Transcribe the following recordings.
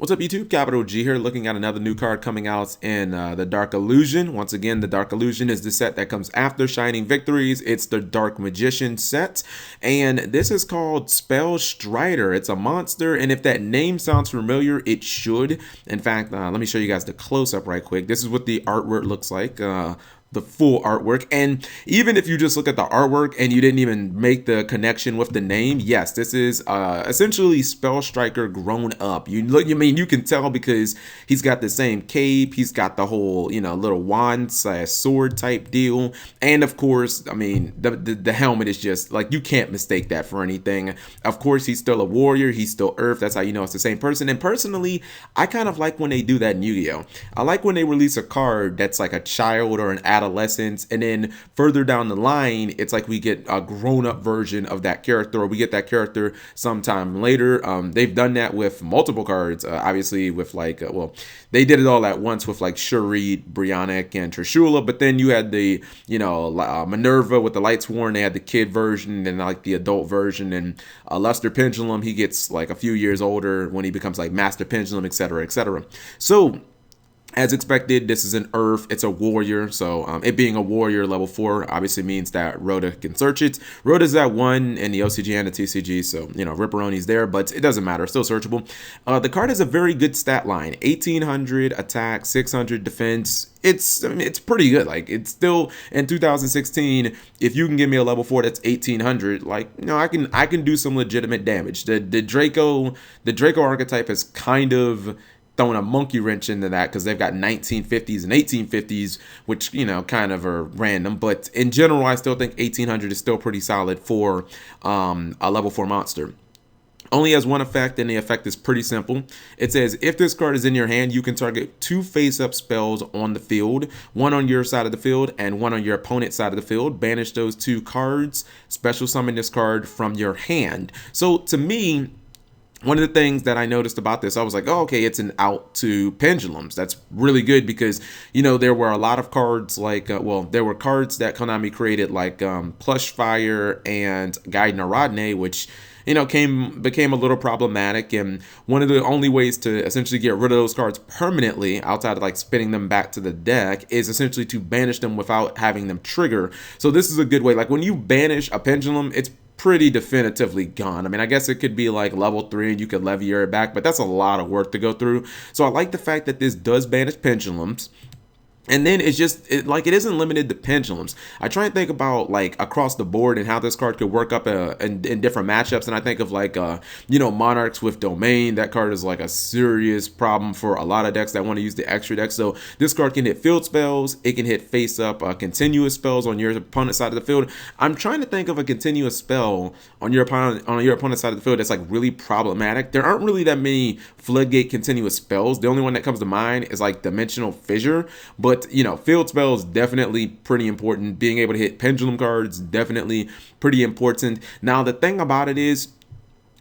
What's up, YouTube? Capital G here, looking at another new card coming out in the Dark Illusion. Once again, the Dark Illusion is the set that comes after Shining Victories. It's the Dark Magician set, and this is called Spell Strider. It's a monster, and if that name sounds familiar, it should. In fact, let me show you guys the close-up right quick. This is what the artwork looks like. The full artwork, and even if you just look at the artwork and you didn't even make the connection with the name, yes, this is essentially Spell Striker grown up. You can tell because he's got the same cape, he's got the whole little wand / sword type deal, and of course, I mean the helmet is just like, you can't mistake that for anything. Of course, he's still a warrior, he's still Earth. That's how you know it's the same person. And personally, I kind of like when they do that in Yu-Gi-Oh. I like when they release a card that's like a child or an adolescence, and then further down the line it's like we get a grown-up version of that character, or we get that character sometime later. They've done that with multiple cards, obviously with like well, they did it all at once with like Shuri, Brionic, and Trishula, but then you had the Minerva with the Lights Worn. They had the kid version and like the adult version, and Luster Pendulum, he gets like a few years older when he becomes like Master Pendulum, etc., etc. So as expected, this is an Earth. It's a warrior, so it being a warrior level 4 obviously means that Rhoda can search it. Rhoda's at 1 in the OCG and the TCG, so Ripperoni's there, but it doesn't matter. Still searchable. The card has a very good stat line: 1800 attack, 600 defense. It's pretty good. Like, it's still in 2016. If you can give me a level 4 that's 1800, like, I can do some legitimate damage. The Draco archetype is kind of throwing a monkey wrench into that because they've got 1950s and 1850s, which kind of are random. But in general, I still think 1800 is still pretty solid for a level 4 monster. Only has one effect, and the effect is pretty simple. It says, if this card is in your hand, you can target 2 face-up spells on the field, one on your side of the field and one on your opponent's side of the field. Banish those 2 cards, special summon this card from your hand. So to me, one of the things that I noticed about this, I was like, oh, okay, it's an out to pendulums. That's really good because, there were a lot of cards like, there were cards that Konami created like Plush Fire and Guide Narodne, which, became a little problematic. And one of the only ways to essentially get rid of those cards permanently, outside of like spinning them back to the deck, is essentially to banish them without having them trigger. So this is a good way. Like, when you banish a pendulum, it's pretty definitively gone. I mean, I guess it could be like level 3 and you could levier it back, but that's a lot of work to go through. So I like the fact that this does banish pendulums. And then it's just it isn't limited to pendulums. I try and think about like across the board and how this card could work up in different matchups. And I think of like Monarchs with Domain. That card is like a serious problem for a lot of decks that want to use the extra deck. So this card can hit field spells. It can hit face up continuous spells on your opponent's side of the field. I'm trying to think of a continuous spell on your opponent's side of the field that's like really problematic. There aren't really that many Floodgate continuous spells. The only one that comes to mind is like Dimensional Fissure, but field spells definitely pretty important. Being able to hit pendulum cards, definitely pretty important. Now, the thing about it is,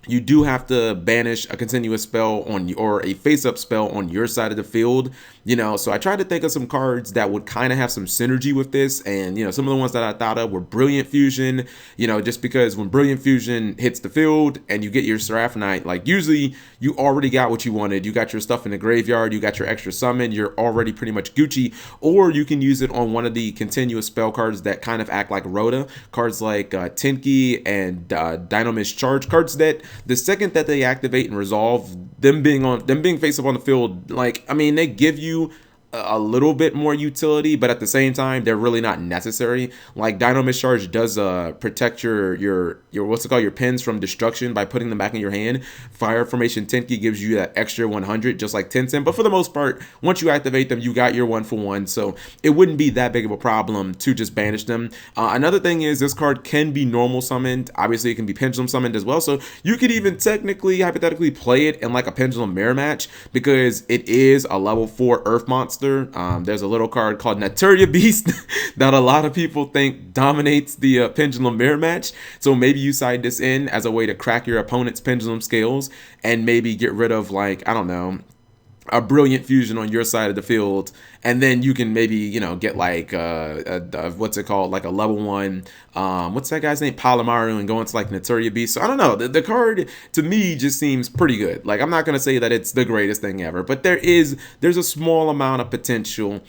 you do have to banish a continuous spell or a face-up spell on your side of the field. So I tried to think of some cards that would kind of have some synergy with this, and some of the ones that I thought of were Brilliant Fusion. Just because when Brilliant Fusion hits the field and you get your Seraphonite, like, usually you already got what you wanted. You got your stuff in the graveyard, you got your extra summon, you're already pretty much Gucci. Or you can use it on one of the continuous spell cards that kind of act like Rhoda, cards like Tenki and Dynamis Charge, cards that the second that they activate and resolve, them being face up on the field, like, I mean, they give you a little bit more utility, but at the same time, they're really not necessary. Like, Dynamis Charge does protect your what's it called, your pins from destruction by putting them back in your hand. Fire Formation Tenki gives you that extra 100, just like Tencent. But for the most part, once you activate them, you got your 1-for-1, so it wouldn't be that big of a problem to just banish them. Another thing is, this card can be normal summoned. Obviously, it can be pendulum summoned as well, so you could even technically, hypothetically, play it in like a pendulum mirror match because it is a level 4 Earth monster. There's a little card called Naturia Beast that a lot of people think dominates the pendulum mirror match. So maybe you side this in as a way to crack your opponent's pendulum scales and maybe get rid of, like, I don't know, a brilliant fusion on your side of the field, and then you can maybe, you know, get like what's it called, like a level 1 what's that guy's name, Palomaru, and go into like Naturia Beast. So I don't know, the card to me just seems pretty good. Like, I'm not gonna say that it's the greatest thing ever, but there's a small amount of potential.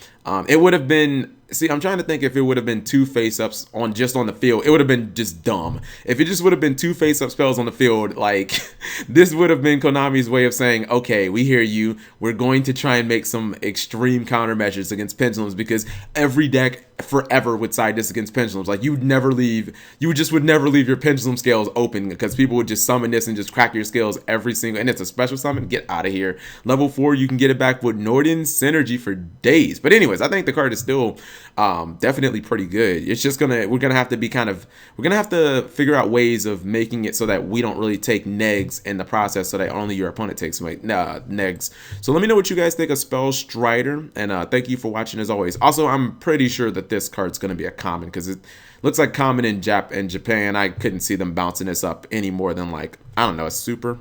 It would have been, see, I'm trying to think if it would have been 2 face-ups on the field. It would have been just dumb. If it just would have been 2 face-up spells on the field, like, this would have been Konami's way of saying, okay, we hear you. We're going to try and make some extreme countermeasures against pendulums, because every deck forever would side this against pendulums. Like, you would never leave your pendulum scales open, because people would just summon this and just crack your scales every single, and it's a special summon. Get out of here. Level 4, you can get it back with Norden Synergy for days. But anyways, I think the card is still definitely pretty good. It's just we're gonna have to figure out ways of making it so that we don't really take negs in the process, so that only your opponent takes negs. So let me know what you guys think of Spell Strider, and thank you for watching as always. Also, I'm pretty sure that this card's gonna be a common, because it looks like common in Japan. I couldn't see them bouncing this up any more than, like, I don't know, a super.